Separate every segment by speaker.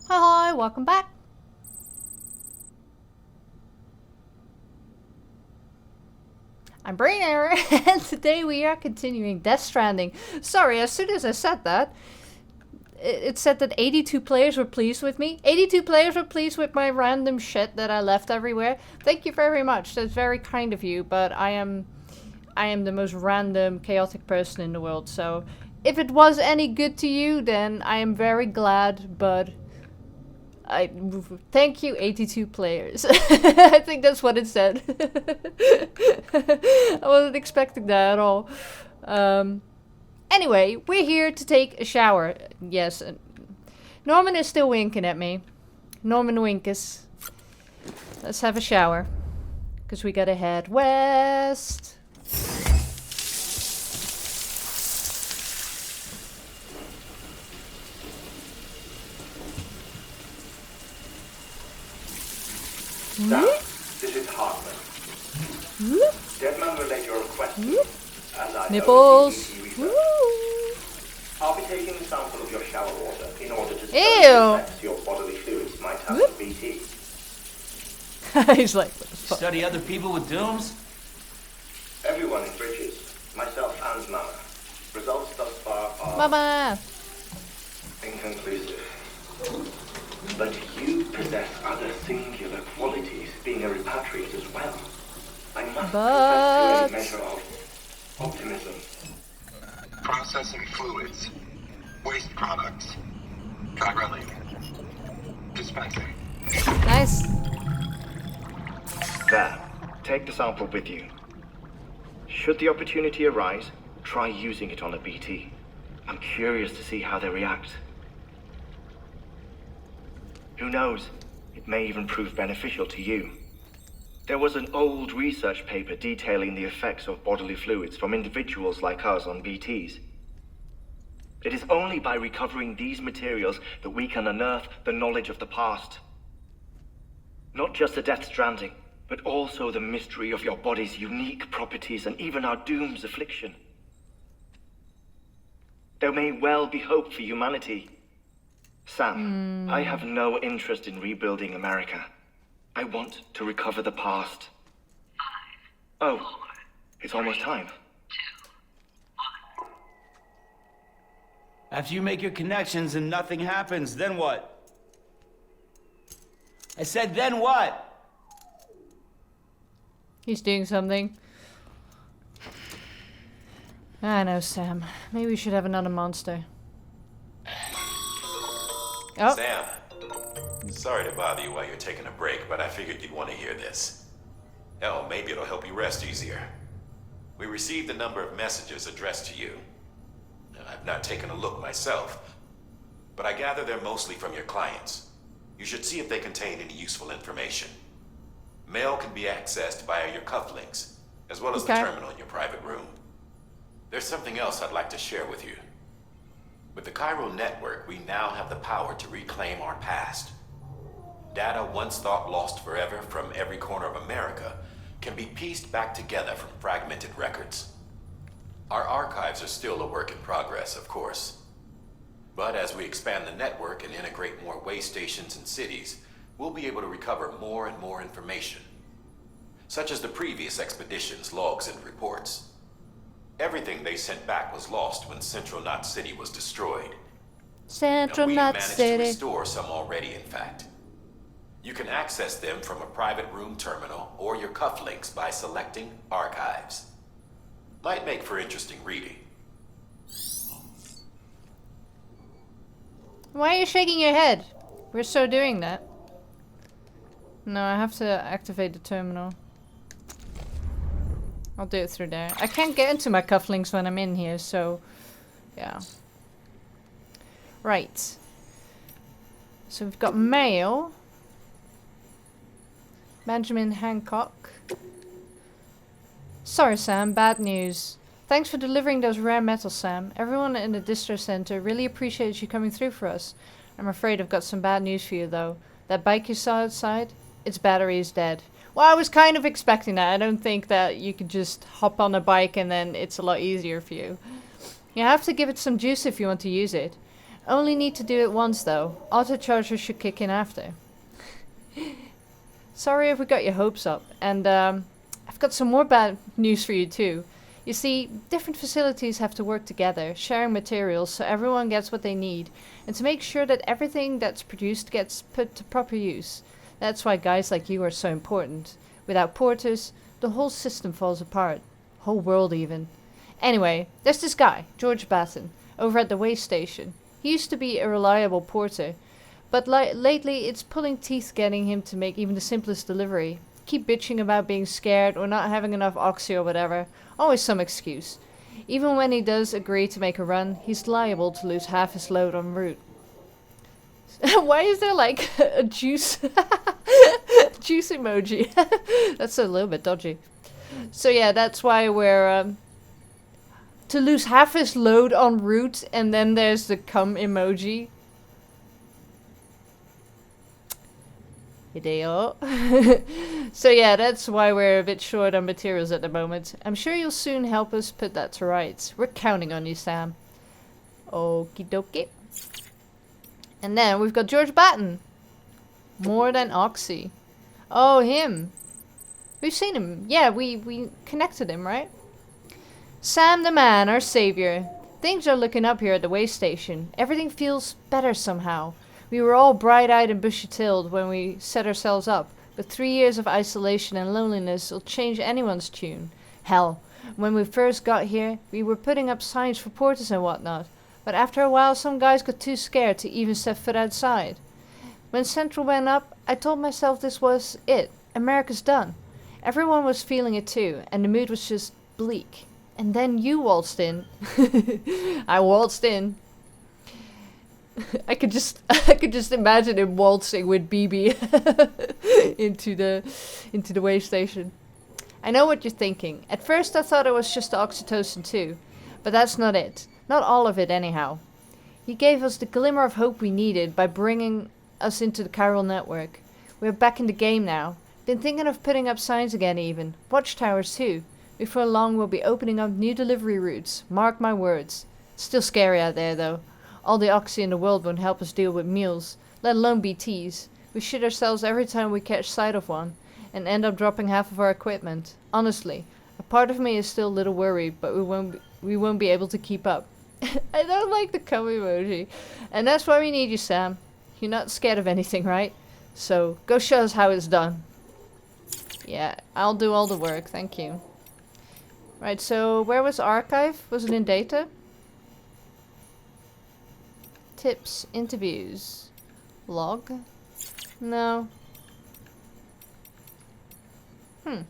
Speaker 1: Hi, welcome back. I'm BrainError, and today we are continuing Death Stranding. Sorry, as soon as I said that, it said that 82 players were pleased with me. 82 players were pleased with my random shit that I left everywhere. Thank you very much. That's very kind of you, but I am the most random, chaotic person in the world. So if it was any good to you, then I am very glad, but thank you, 82 players. I think that's what it said. I wasn't expecting that at all. Anyway, we're here to take a shower. Yes, Norman is still winking at me. Norman Winkus. Let's have a shower. Because we gotta head west.
Speaker 2: Sam, this is Hartman. Deadman relayed your request, and I
Speaker 1: Nipples.
Speaker 2: I'll be taking a sample of your shower water in order to study
Speaker 1: Ew.
Speaker 2: the effects your bodily fluids might have on BT.
Speaker 1: He's like, what the fuck?
Speaker 3: Study other people with dooms?
Speaker 2: Everyone in Bridges, myself and Mama. Results thus far are
Speaker 1: Mama.
Speaker 2: inconclusive. But you possess other singular qualities, being a repatriate as well. I must confess to a measure of optimism.
Speaker 4: Processing fluids. Waste products. Drilling. Dispensing.
Speaker 1: Nice.
Speaker 2: There. Take the sample with you. Should the opportunity arise, try using it on a BT. I'm curious to see how they react. Who knows? It may even prove beneficial to you. There was an old research paper detailing the effects of bodily fluids from individuals like us on BTs. It is only by recovering these materials that we can unearth the knowledge of the past. Not just the Death Stranding, but also the mystery of your body's unique properties and even our doom's affliction. There may well be hope for humanity. Sam, I have no interest in rebuilding America. I want to recover the past. 5, 4, it's almost time.
Speaker 4: 2, 1.
Speaker 3: After you make your connections and nothing happens, then what? I said, then what?
Speaker 1: He's doing something. I know, Sam. Maybe we should have another monster. Oh.
Speaker 5: Sam, sorry to bother you while you're taking a break, but I figured you'd want to hear this. Hell, maybe it'll help you rest easier. We received a number of messages addressed to you. I've not taken a look myself, but I gather they're mostly from your clients. You should see if they contain any useful information. Mail can be accessed via your cufflinks, as well as the terminal in your private room. There's something else I'd like to share with you. With the Chiral network, we now have the power to reclaim our past. Data once thought lost forever from every corner of America can be pieced back together from fragmented records. Our archives are still a work in progress, of course. But as we expand the network and integrate more way stations and cities, we'll be able to recover more and more information, such as the previous expedition's logs and reports. Everything they sent back was lost when Central Knot City was destroyed.
Speaker 1: Central
Speaker 5: We've
Speaker 1: Knot
Speaker 5: managed to
Speaker 1: City.
Speaker 5: restore some already, in fact. You can access them from a private room terminal or your cufflinks by selecting Archives. Might make for interesting reading.
Speaker 1: Why are you shaking your head? We're so doing that. No, I have to activate the terminal. I'll do it through there. I can't get into my cufflinks when I'm in here, so yeah. Right. So we've got mail. Benjamin Hancock. Sorry, Sam. Bad news. Thanks for delivering those rare metals, Sam. Everyone in the distro center really appreciates you coming through for us. I'm afraid I've got some bad news for you, though. That bike you saw outside? Its battery is dead. Well, I was kind of expecting that. I don't think that you could just hop on a bike and then it's a lot easier for you. You have to give it some juice if you want to use it. Only need to do it once though. Autocharger should kick in after. Sorry if we got your hopes up. And I've got some more bad news for you too. You see, different facilities have to work together, sharing materials so everyone gets what they need, and to make sure that everything that's produced gets put to proper use. That's why guys like you are so important. Without porters, the whole system falls apart. Whole world even. Anyway, there's this guy, George Batten, over at the waste station. He used to be a reliable porter, but lately it's pulling teeth getting him to make even the simplest delivery. Keep bitching about being scared or not having enough oxy or whatever. Always some excuse. Even when he does agree to make a run, he's liable to lose half his load en route. Why is there like a juice juice emoji? That's a little bit dodgy. So yeah, that's why we're to lose half his load en route, and then there's the cum emoji. Hideo. So yeah, that's why we're a bit short on materials at the moment. I'm sure you'll soon help us put that to rights. We're counting on you, Sam. Okie dokie. And then we've got George Batten. More than Oxy. Oh, him. We've seen him. Yeah, we connected him, right? Sam the man, our savior. Things are looking up here at the waste station. Everything feels better somehow. We were all bright-eyed and bushy-tailed when we set ourselves up, but 3 years of isolation and loneliness will change anyone's tune. Hell, when we first got here, we were putting up signs for porters and whatnot, but after a while some guys got too scared to even set foot outside. When Central went up, I told myself this was it. America's done. Everyone was feeling it too, and the mood was just bleak. And then you waltzed in. I waltzed in. I could just imagine him waltzing with BB into the way station. I know what you're thinking. At first I thought it was just the oxytocin too, but that's not it. Not all of it anyhow. He gave us the glimmer of hope we needed by bringing us into the chiral network. We're back in the game now. Been thinking of putting up signs again even. Watchtowers too. Before long we'll be opening up new delivery routes. Mark my words. Still scary out there though. All the oxy in the world won't help us deal with mules, let alone BTs. We shit ourselves every time we catch sight of one, and end up dropping half of our equipment. Honestly, a part of me is still a little worried, but we won't be able to keep up. I don't like the cum emoji. And that's why we need you, Sam. You're not scared of anything, right? So, go show us how it's done. Yeah, I'll do all the work, thank you. Right, so where was archive? Was it in data? Tips, interviews, log? No. Why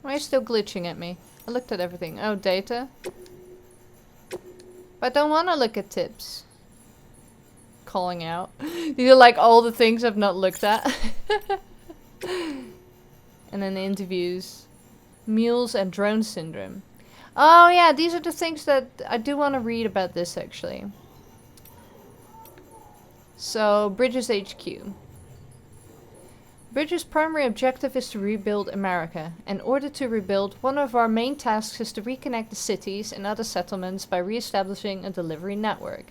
Speaker 1: are you still glitching at me? I looked at everything. Oh, data? But I don't want to look at tips. Calling out. These are like all the things I've not looked at. And then the interviews. Mules and drone syndrome. Oh yeah, these are the things that I do want to read about this actually. So, Bridges HQ. Bridges' primary objective is to rebuild America. In order to rebuild, one of our main tasks is to reconnect the cities and other settlements by re-establishing a delivery network.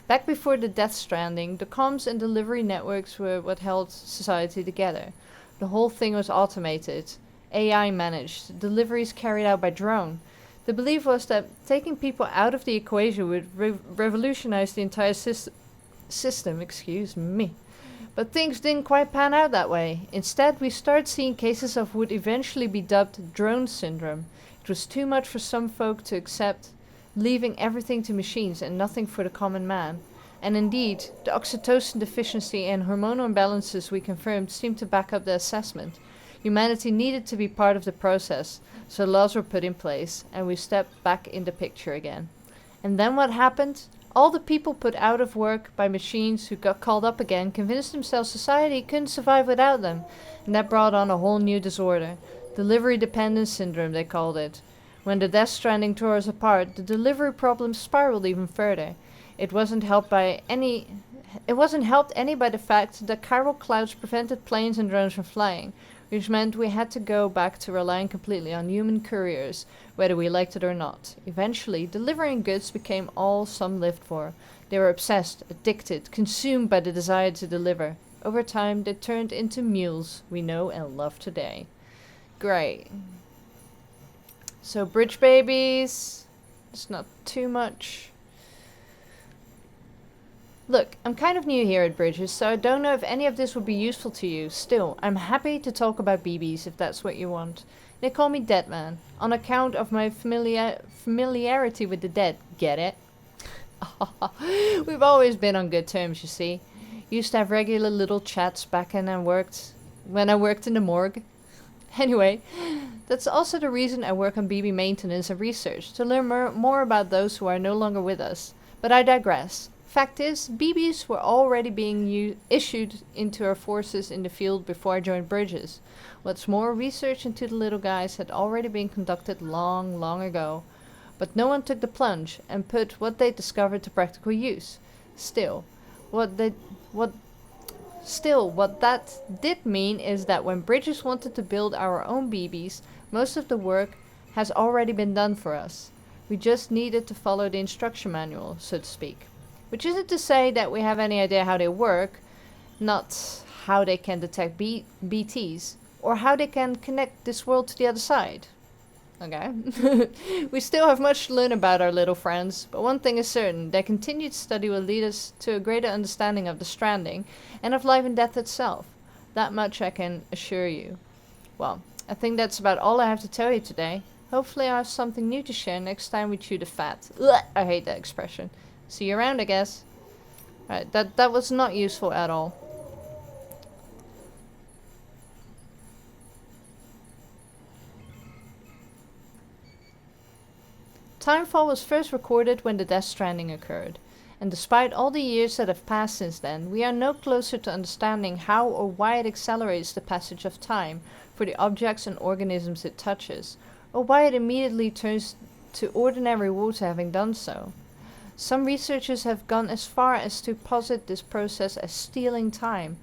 Speaker 1: Back before the Death Stranding, the comms and delivery networks were what held society together. The whole thing was automated, AI managed, deliveries carried out by drone. The belief was that taking people out of the equation would revolutionize the entire system, excuse me. But things didn't quite pan out that way. Instead, we started seeing cases of what would eventually be dubbed drone syndrome. It was too much for some folk to accept, leaving everything to machines and nothing for the common man. And indeed, the oxytocin deficiency and hormonal imbalances we confirmed seemed to back up the assessment. Humanity needed to be part of the process, so laws were put in place, and we stepped back in the picture again. And then what happened? All the people put out of work by machines who got called up again convinced themselves society couldn't survive without them, and that brought on a whole new disorder. Delivery dependence syndrome, they called it. When the Death Stranding tore us apart, the delivery problem spiraled even further. It wasn't helped any by the fact that chiral clouds prevented planes and drones from flying. which meant we had to go back to relying completely on human couriers, whether we liked it or not. Eventually, delivering goods became all some lived for. They were obsessed, addicted, consumed by the desire to deliver. Over time, they turned into mules we know and love today. Great. So, bridge babies. It's not too much. Look, I'm kind of new here at Bridges, so I don't know if any of this would be useful to you. Still, I'm happy to talk about BBs if that's what you want. They call me Deadman, on account of my familiarity with the dead. Get it? We've always been on good terms, you see. Used to have regular little chats back when I worked in the morgue. Anyway, that's also the reason I work on BB maintenance and research, to learn more about those who are no longer with us. But I digress. Fact is, BBs were already being issued into our forces in the field before I joined Bridges. What's more, research into the little guys had already been conducted long, long ago. But no one took the plunge and put what they discovered to practical use. Still, what that did mean is that when Bridges wanted to build our own BBs, most of the work has already been done for us. We just needed to follow the instruction manual, so to speak. Which isn't to say that we have any idea how they work, not how they can detect BTs, or how they can connect this world to the other side. Okay. We still have much to learn about our little friends, but one thing is certain, their continued study will lead us to a greater understanding of the Stranding and of life and death itself. That much I can assure you. Well, I think that's about all I have to tell you today. Hopefully I have something new to share next time we chew the fat. Ugh, I hate that expression. See you around, I guess. Alright, that was not useful at all. Timefall was first recorded when the Death Stranding occurred, and despite all the years that have passed since then, we are no closer to understanding how or why it accelerates the passage of time for the objects and organisms it touches, or why it immediately turns to ordinary water having done so. Some researchers have gone as far as to posit this process as stealing time.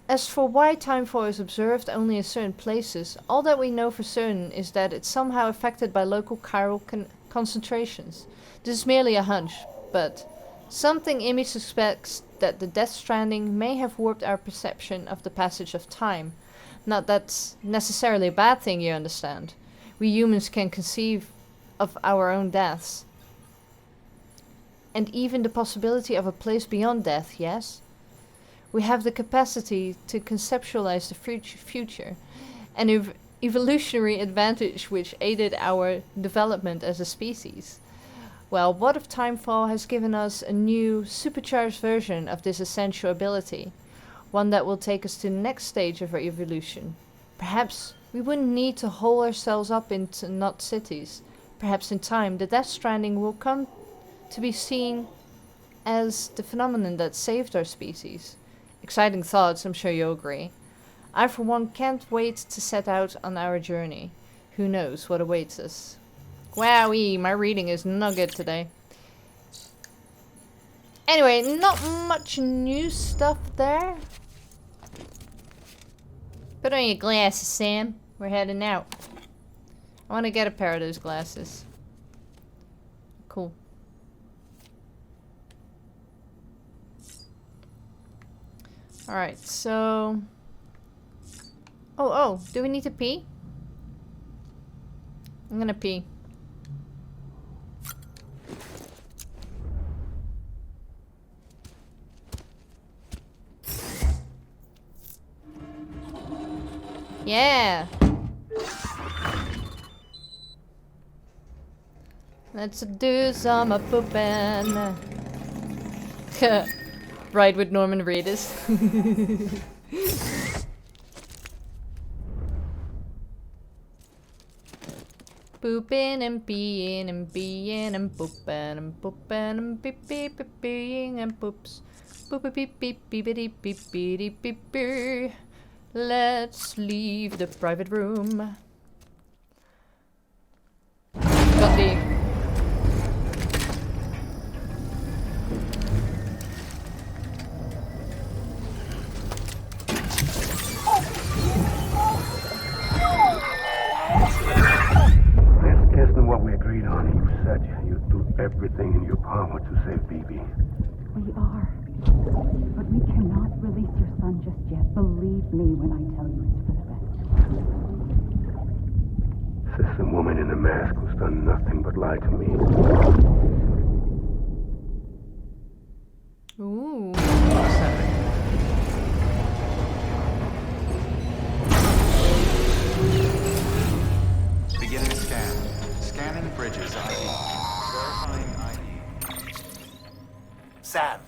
Speaker 1: As for why timefall is observed only in certain places, all that we know for certain is that it's somehow affected by local chiral concentrations. This is merely a hunch, but something in me suspects that the Death Stranding may have warped our perception of the passage of time. Not that's necessarily a bad thing, you understand. We humans can conceive of our own deaths. And even the possibility of a place beyond death, yes? We have the capacity to conceptualize the future, an evolutionary advantage which aided our development as a species. Well, what if Timefall has given us a new, supercharged version of this essential ability? One that will take us to the next stage of our evolution. Perhaps we wouldn't need to hole ourselves up into not cities. Perhaps in time, the Death Stranding will come to be seen as the phenomenon that saved our species. Exciting thoughts, I'm sure you'll agree. I for one can't wait to set out on our journey. Who knows what awaits us. Wowee, my reading is not good today. Anyway, not much new stuff there. Put on your glasses, Sam. We're heading out. I want to get a pair of those glasses. Cool. Alright, so... Oh, do we need to pee? I'm gonna pee. Yeah! Let's do some poopin'. Right with Norman Reedus. Poopin' and peeing and peeing and poopin' and poopin' and beep beep beep being and poops. Boop beep beep beep beep beep beep beep beep. Let's leave the private room. Got the...
Speaker 6: everything in your power to save BB.
Speaker 7: We are. But we cannot release your son just yet. Believe me when I tell you it's for the best.
Speaker 6: Says the woman in the mask who's done nothing but lie to me.
Speaker 1: Ooh.
Speaker 8: Beginning scan. Scanning bridges ID. Verifying ID.
Speaker 9: Sam,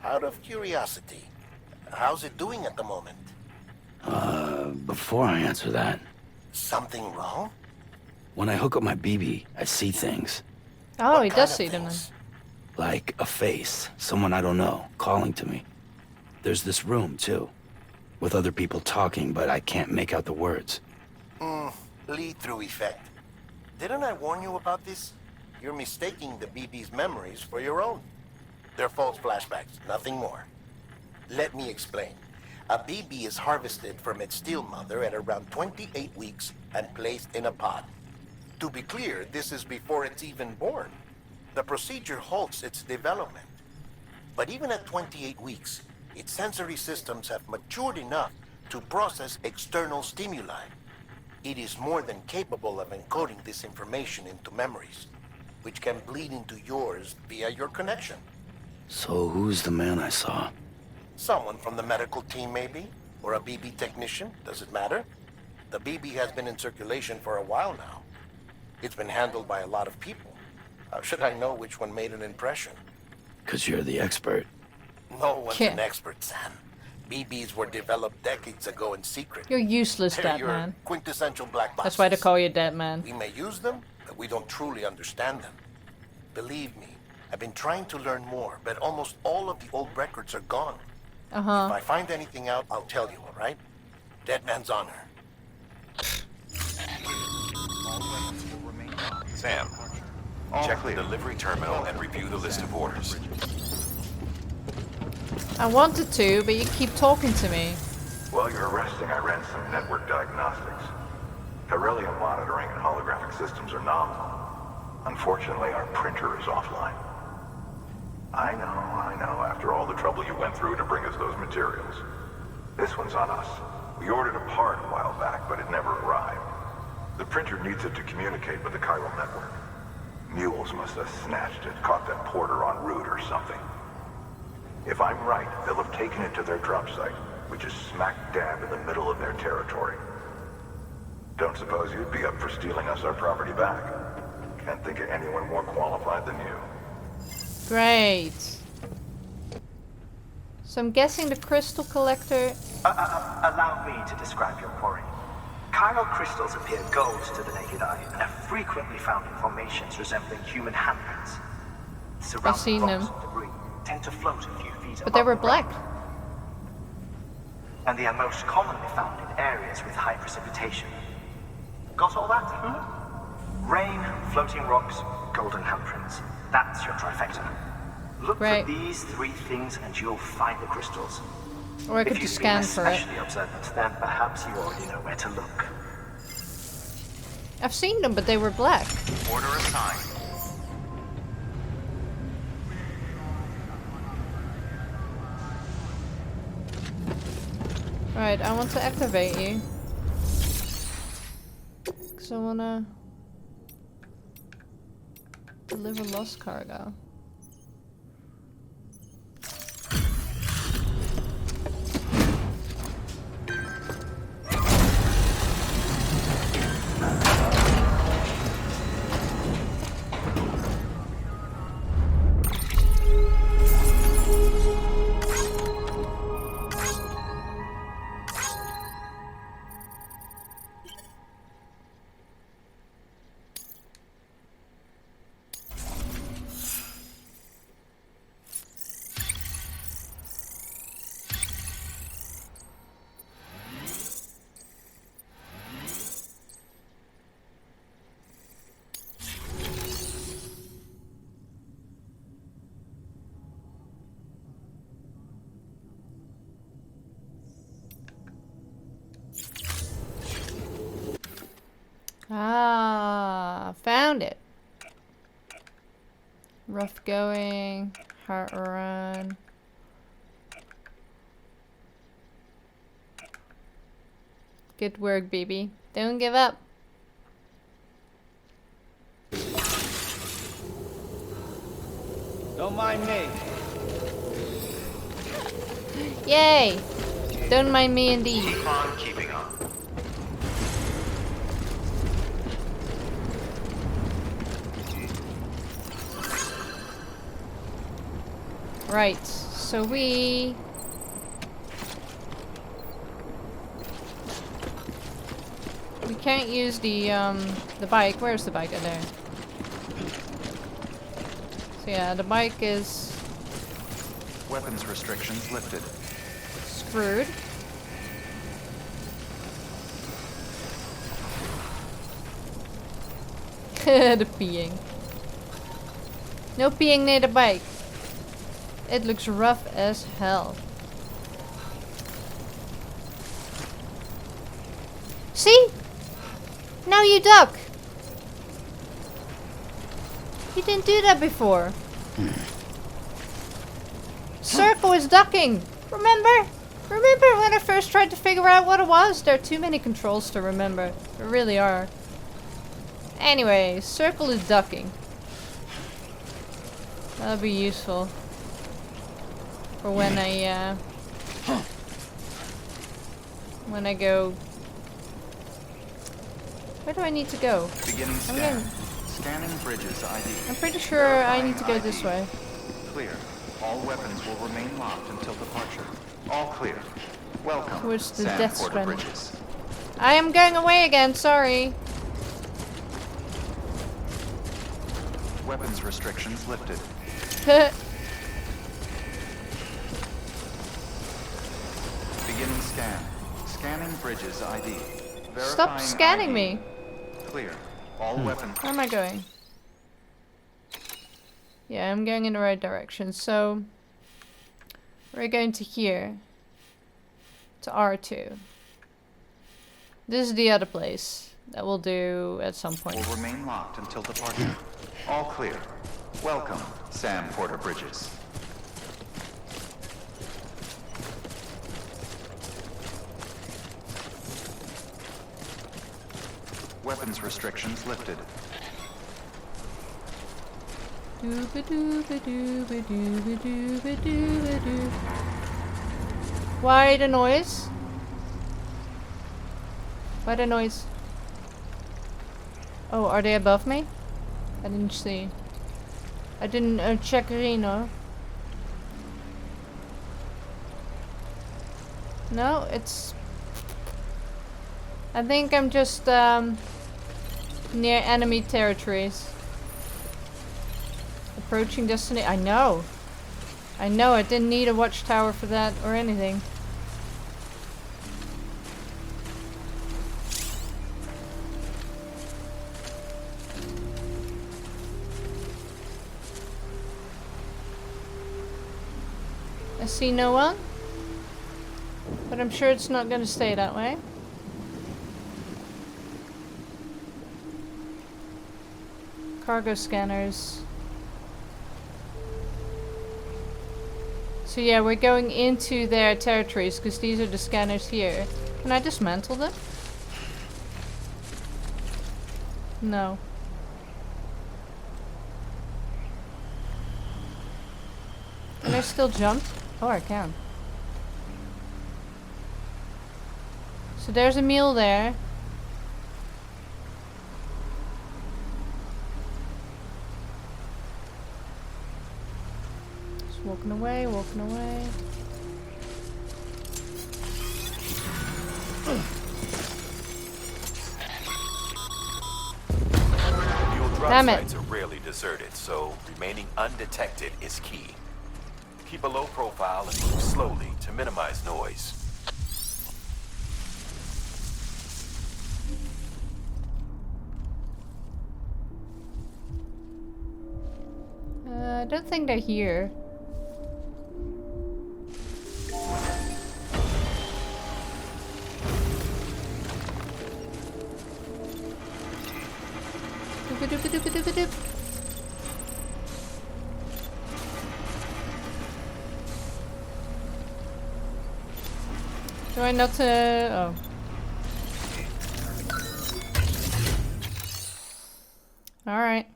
Speaker 9: out of curiosity, how's it doing at the moment?
Speaker 10: Before I answer that,
Speaker 9: Something wrong?
Speaker 10: when I hook up my BB, I see things.
Speaker 1: Oh,
Speaker 9: What
Speaker 1: he
Speaker 9: kind
Speaker 1: does
Speaker 9: of
Speaker 1: see them then.
Speaker 9: things?
Speaker 10: Like a face, someone I don't know, calling to me. There's this room, too, with other people talking, but I can't make out the words.
Speaker 9: Lead-through effect. Didn't I warn you about this? You're mistaking the BB's memories for your own. They're false flashbacks, nothing more. Let me explain. A BB is harvested from its steel mother at around 28 weeks and placed in a pod. To be clear, this is before it's even born. The procedure halts its development. But even at 28 weeks, its sensory systems have matured enough to process external stimuli. It is more than capable of encoding this information into memories, which can bleed into yours via your connection.
Speaker 10: So who's the man I saw?
Speaker 9: Someone from the medical team, maybe? Or a BB technician? Does it matter? The BB has been in circulation for a while now. It's been handled by a lot of people. How should I know which one made an impression?
Speaker 10: 'Cause you're the expert.
Speaker 9: No one's
Speaker 1: Yeah.
Speaker 9: an expert, Sam. BBs were developed decades ago in secret.
Speaker 1: You're useless,
Speaker 9: They're
Speaker 1: dead
Speaker 9: your
Speaker 1: man.
Speaker 9: quintessential black boxes.
Speaker 1: That's why they call you dead man.
Speaker 9: We may use them, but we don't truly understand them. Believe me, I've been trying to learn more, but almost all of the old records are gone. If I find anything out, I'll tell you, all right? Dead man's honor.
Speaker 5: Sam, check the delivery terminal and review the list of orders.
Speaker 1: I wanted to, but you keep talking to me.
Speaker 6: While you're resting, I ran some network diagnostics. Beryllium monitoring and holographic systems are nominal. Unfortunately, our printer is offline. I know. After all the trouble you went through to bring us those materials. This one's on us. We ordered a part a while back, but it never arrived. The printer needs it to communicate with the chiral network. Mules must have snatched it, caught that porter en route or something. If I'm right, they'll have taken it to their drop site, which is smack dab in the middle of their territory. Don't suppose you'd be up for stealing us our property back? Can't think of anyone more qualified than you.
Speaker 1: Great. So I'm guessing the crystal collector...
Speaker 11: Allow me to describe your quarry. Chiral crystals appear gold to the naked eye and are frequently found in formations resembling human handprints.
Speaker 1: I've seen
Speaker 11: Surrounding
Speaker 1: them.
Speaker 11: rocks and debris tend to float a few feet
Speaker 1: But they
Speaker 11: above
Speaker 1: were
Speaker 11: the
Speaker 1: black.
Speaker 11: ground. And they are most commonly found in areas with high precipitation. Got all that? Rain, floating rocks, golden handprints. That's your trifecta. Look
Speaker 1: Right.
Speaker 11: for these three things and you'll find the crystals.
Speaker 1: Or I could
Speaker 11: If
Speaker 1: just
Speaker 11: you've been
Speaker 1: scan for it.
Speaker 11: especially observant, then perhaps you already know where to look.
Speaker 1: I've seen them, but they were black.
Speaker 8: Order assigned.
Speaker 1: Right, I want to activate you. Because I want to... deliver lost cargo. Ah, found it. Rough going. Hard run. Good work, baby. Don't give up.
Speaker 3: Don't mind me.
Speaker 1: Yay! Don't mind me indeed.
Speaker 8: Keep on keeping on.
Speaker 1: Right, so we can't use the bike. Where's the bike? Oh, there. So yeah, the bike is
Speaker 8: Weapons restrictions lifted.
Speaker 1: screwed. The peeing. No peeing near the bike. It looks rough as hell. See? Now you duck. You didn't do that before. Circle is ducking. Remember? Remember when I first tried to figure out what it was? There are too many controls to remember. There really are. Anyway, circle is ducking. That'll be useful. For when I go. Where do I need to go?
Speaker 8: Beginning scan. Scanning bridges ID.
Speaker 1: I'm pretty sure I need to go this way.
Speaker 8: Clear. All weapons will remain locked until departure. All clear. Welcome.
Speaker 1: Towards the
Speaker 8: Sam
Speaker 1: Death
Speaker 8: Porter
Speaker 1: Stranding.
Speaker 8: Bridges.
Speaker 1: I am going away again, sorry.
Speaker 8: Weapons restrictions lifted. Beginning scan. Scanning bridges ID.
Speaker 1: Stop
Speaker 8: Verifying
Speaker 1: scanning
Speaker 8: ID.
Speaker 1: me.
Speaker 8: Clear. All weapons.
Speaker 1: Where am I going? Yeah, I'm going in the right direction. So we're going to here. To R2. This is the other place that we'll do at some point.
Speaker 8: Will remain locked until departure. All clear. Welcome, Sam Porter Bridges. Weapons restrictions lifted.
Speaker 1: Why the noise? Why the noise? Oh, are they above me? I didn't see. I didn't check Reno. No, it's... I think I'm just near enemy territories. Approaching destiny. I know. I know, I didn't need a watchtower for that or anything. I see no one, but I'm sure it's not going to stay that way. Cargo scanners. So yeah, we're going into their territories because these are the scanners here. Can I dismantle them? No. Can I still jump? Oh, I can. So there's a meal there. Just walking away, walking away.
Speaker 5: Your drop
Speaker 1: Damn it.
Speaker 5: sites are rarely deserted, so remaining undetected is key. Keep a low profile and move slowly to minimize noise.
Speaker 1: I don't think they're here. Doop-a-doop-a-doop-a-doop-a-doop. Do I not oh. Alright.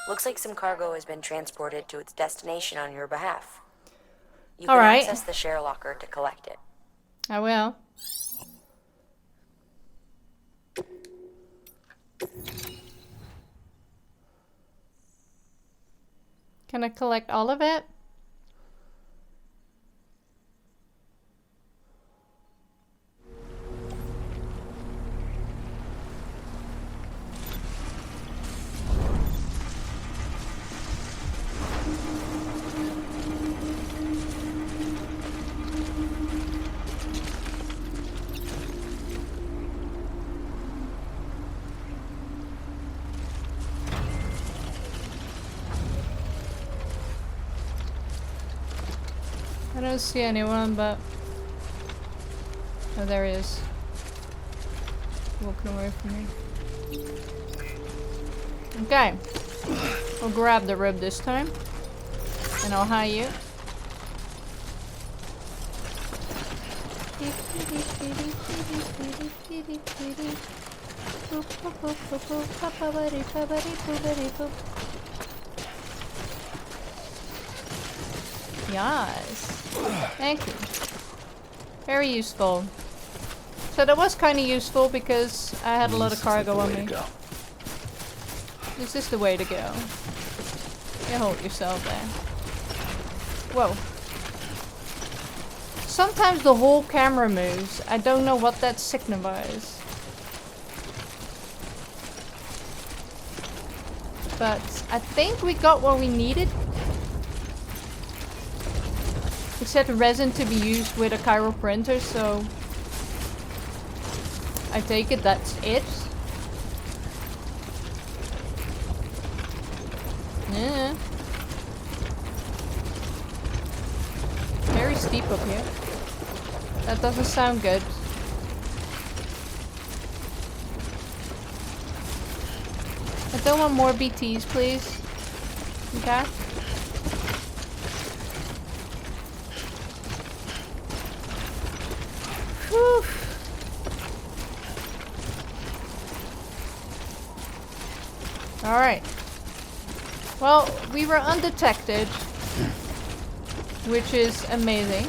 Speaker 12: Looks like some cargo has been transported to its destination on your behalf. You
Speaker 1: All
Speaker 12: can
Speaker 1: right.
Speaker 12: access the share locker to collect it.
Speaker 1: I will. Can I collect all of it? I don't see anyone, but... Oh, there he is. Walking away from me. Okay. We'll grab the rib this time. And I'll hire you. Yes. Thank you. Very useful. So that was kind of useful because I had a lot of cargo on me. This is the way to go. You hold yourself there. Whoa. Sometimes the whole camera moves. I don't know what that signifies. But I think we got what we needed. It said resin to be used with a chiral printer, so I take it that's it. Yeah. Very steep up here. That doesn't sound good. I don't want more BTs, please. Okay. Whew. Alright. Well, we were undetected, which is amazing.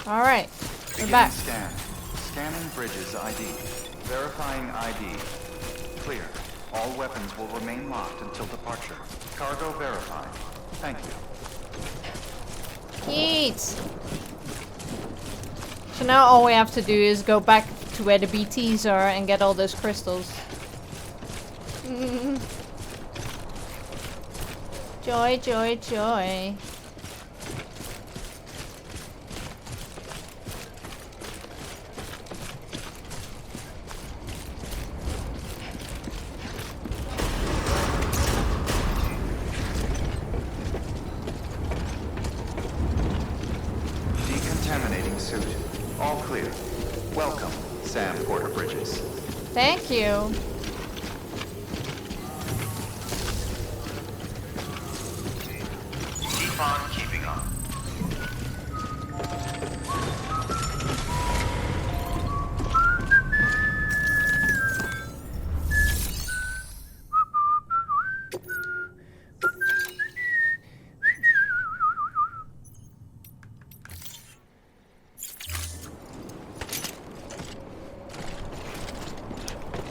Speaker 1: Alright, we're back.
Speaker 8: Scan. Scanning bridges ID. Verifying ID. Clear. All weapons will remain locked until departure. Cargo verified. Thank you.
Speaker 1: Yeet! So now all we have to do is go back to where the BTs are and get all those crystals. Joy, joy, joy.
Speaker 8: Decontaminating suit. All clear. Welcome, Sam Porter Bridges.
Speaker 1: Thank you.
Speaker 8: Keep on keeping on.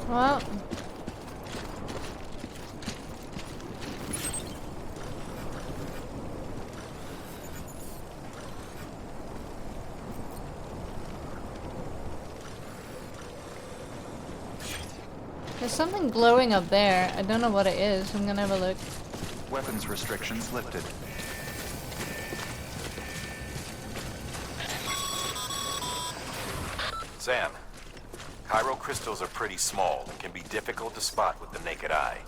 Speaker 1: Well. There's something glowing up there. I don't know what it is. I'm gonna have a look.
Speaker 8: Weapons restrictions lifted.
Speaker 5: Sam, chiral crystals are pretty small and can be difficult to spot with the naked eye.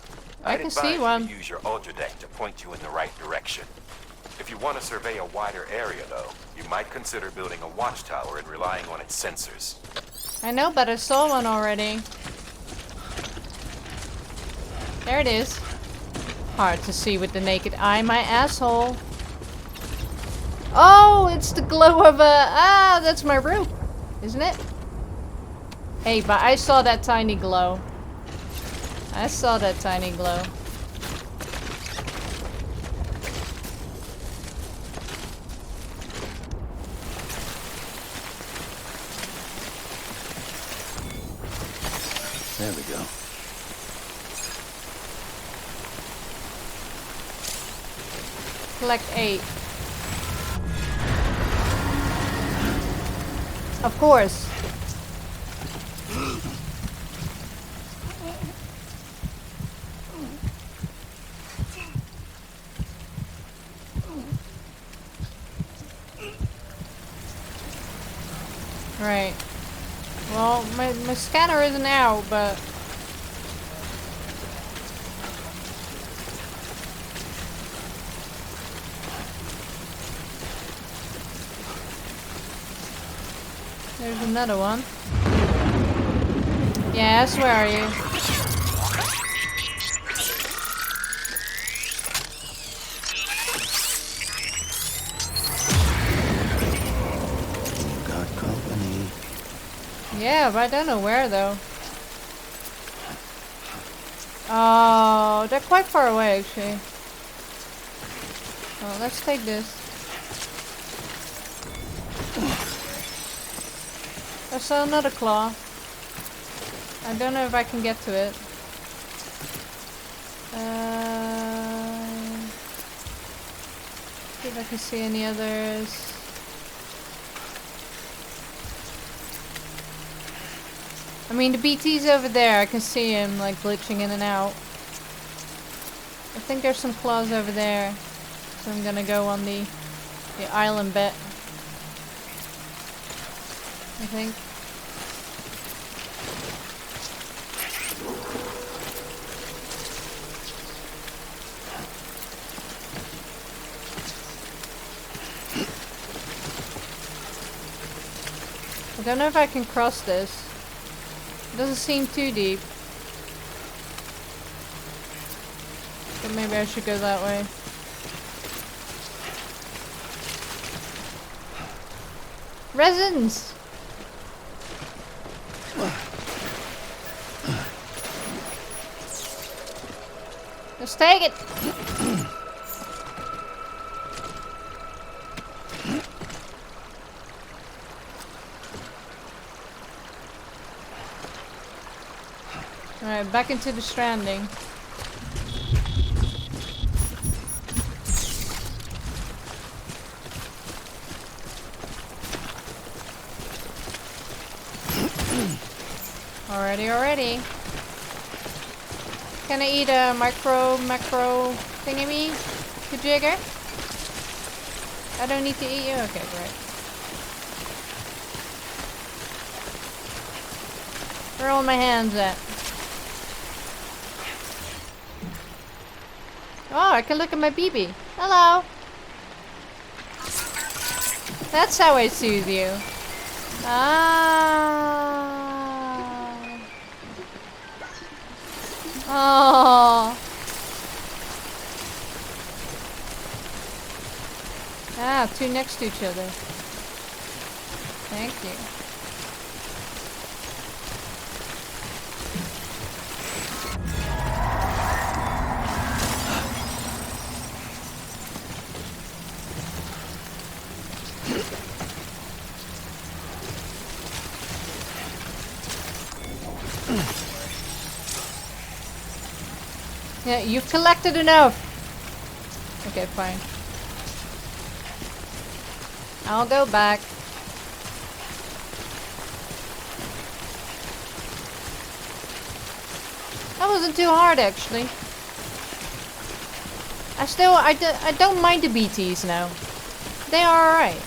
Speaker 1: I
Speaker 5: I'd
Speaker 1: can
Speaker 5: advise
Speaker 1: see one.
Speaker 5: you to use your ultra deck to point you in the right direction. If If you want to survey a wider area, though, you might consider building a watchtower and relying on its sensors.
Speaker 1: I know, but I saw one already. There it is. Hard to see with the naked eye, my asshole. Oh, it's the glow of a... Ah, that's my rope, isn't it? Hey, but I saw that tiny glow. I saw that tiny glow.
Speaker 10: There we go.
Speaker 1: Collect 8. Of course. Right. Well, my scanner isn't out, but... There's another one. Yes, where are you?
Speaker 10: Got company.
Speaker 1: Yeah, but I don't know where though. Oh, they're quite far away actually. Oh, let's take this. I saw another claw. I don't know if I can get to it. See if I can see any others. I mean, the BT's over there. I can see him like glitching in and out. I think there's some claws over there. So I'm gonna go on the island bit. I think. I don't know if I can cross this. It doesn't seem too deep. But maybe I should go that way. Resins! Let's take it! Alright, back into the stranding. Already. Can I eat a macro thingy jigger? I don't need to eat you? Okay, great. Where are all my hands at? Oh, I can look at my BB. Hello! That's how I soothe you. Ah. Oh. Ah, two next to each other. Thank you. Yeah, you've collected enough. Okay, fine. I'll go back. That wasn't too hard, actually. I don't mind the BTs now. They are alright.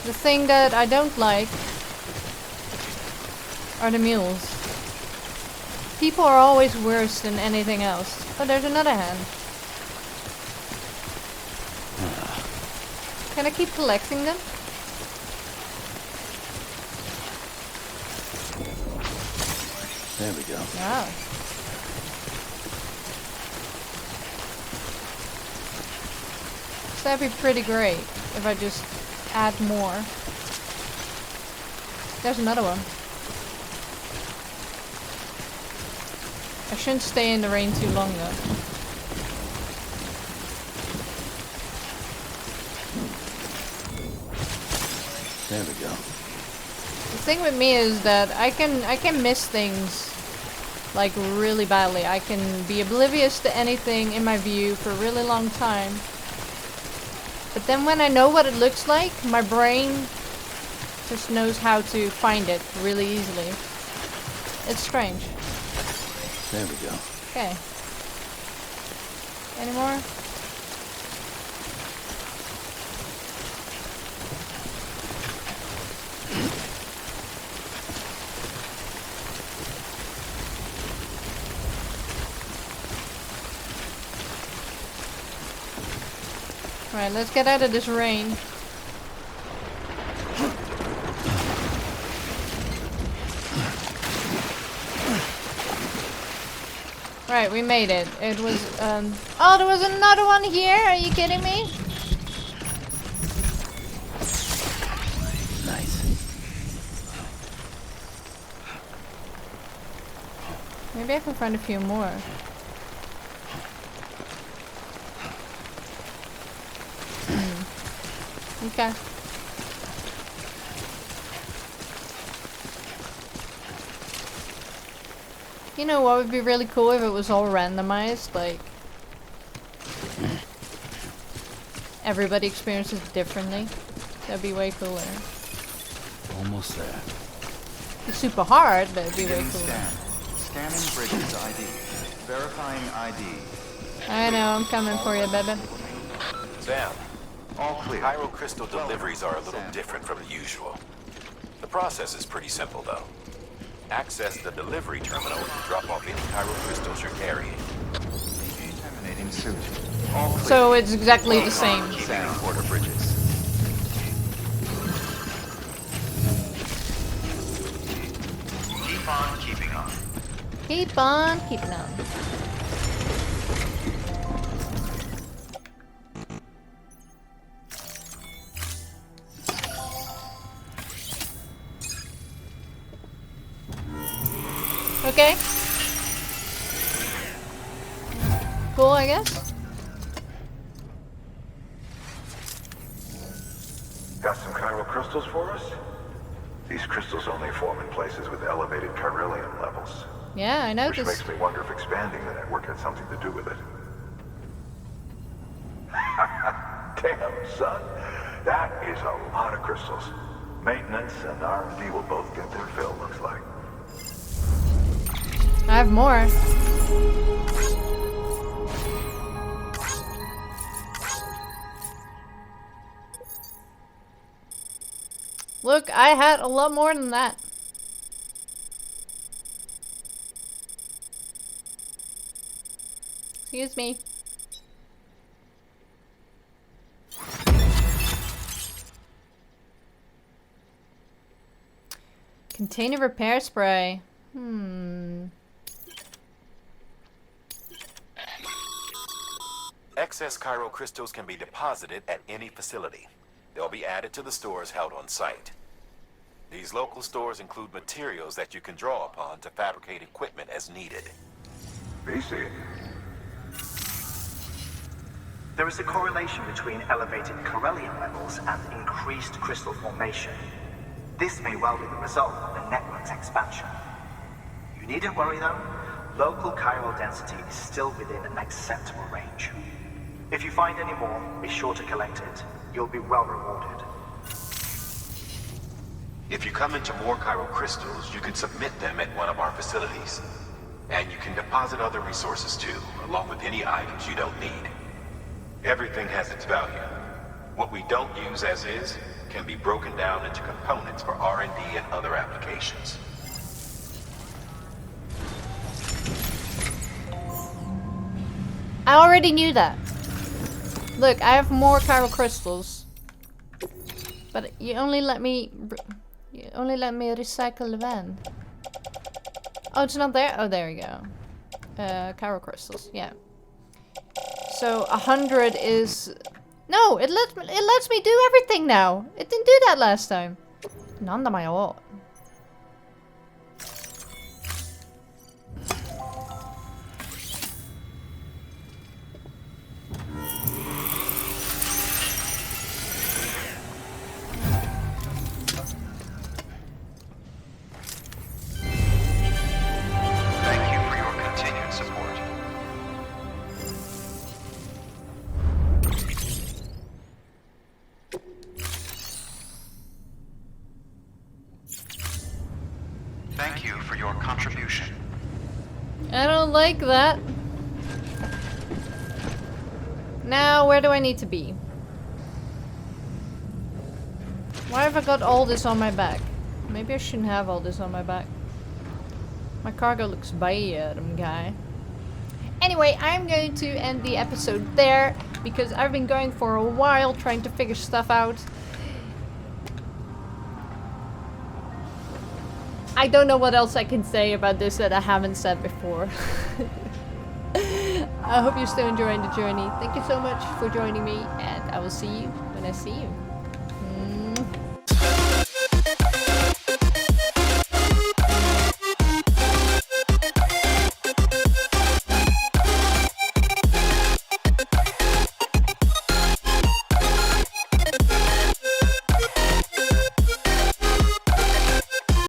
Speaker 1: The thing that I don't like are the mules. People are always worse than anything else. Oh, there's another hand. Can I keep collecting them?
Speaker 10: There we go.
Speaker 1: Wow. So that'd be pretty great if I just add more. There's another one. I shouldn't stay in the rain too long though.
Speaker 10: There we go.
Speaker 1: The thing with me is that I can miss things like really badly. I can be oblivious to anything in my view for a really long time. But then when I know what it looks like, my brain just knows how to find it really easily. It's strange.
Speaker 10: There we go.
Speaker 1: Okay. Any more? Alright, let's get out of this rain. Right, we made it. It was, oh, there was another one here? Are you kidding me?
Speaker 10: Nice.
Speaker 1: Maybe I can find a few more. Okay. You know what would be really cool if it was all randomized, like everybody experiences it differently. That'd be way cooler.
Speaker 10: Almost there.
Speaker 1: It's super hard, but it'd be way cooler.
Speaker 8: Scanning Bridges ID. Verifying ID.
Speaker 1: I know, I'm coming for you, baby.
Speaker 5: Sam,
Speaker 8: All clear.
Speaker 5: Chiral crystal deliveries are a little different from the usual. The process is pretty simple, though. Access the delivery terminal and drop off any chiral crystals you're carrying.
Speaker 8: Decontaminating suit. All clear.
Speaker 1: So it's exactly the same.
Speaker 5: Keeping Porter Bridges.
Speaker 8: Keep on keeping on.
Speaker 1: Keep on keeping on. Okay. Cool, I guess.
Speaker 6: Got some chiral crystals for us? These crystals only form in places with elevated chiralium levels.
Speaker 1: Yeah, I know
Speaker 6: Which
Speaker 1: this.
Speaker 6: makes me wonder if expanding the network had something to do with it. Damn, son. That is a lot of crystals. Maintenance and R&D will both get their fill, looks like.
Speaker 1: I have more. Look, I had a lot more than that. Excuse me. Container repair spray.
Speaker 5: Excess chiral crystals can be deposited at any facility. They'll be added to the stores held on site. These local stores include materials that you can draw upon to fabricate equipment as needed.
Speaker 6: BC.
Speaker 11: There is a correlation between elevated chiralium levels and increased crystal formation. This may well be the result of the network's expansion. You needn't worry though. Local chiral density is still within an acceptable range. If you find any more, be sure to collect it. You'll be well rewarded.
Speaker 5: If you come into more chiral crystals, you can submit them at one of our facilities. And you can deposit other resources too, along with any items you don't need. Everything has its value. What we don't use as is can be broken down into components for R&D and other applications.
Speaker 1: I already knew that. Look, I have more chiral crystals. But you only let me recycle the van. Oh, it's not there? Oh, there we go. Chiral crystals, yeah. So 100 is... No, it lets me do everything now. It didn't do that last time. なんだまよ.
Speaker 8: Thank you for your continued support. Thank you for your contribution.
Speaker 1: I don't like that. Now, where do I need to be? Why have I got all this on my back? Maybe I shouldn't have all this on my back. My cargo looks bad, guy. Anyway, I'm going to end the episode there because I've been going for a while trying to figure stuff out. I don't know what else I can say about this that I haven't said before. I hope you're still enjoying the journey. Thank you so much for joining me, and I will see you when I see you.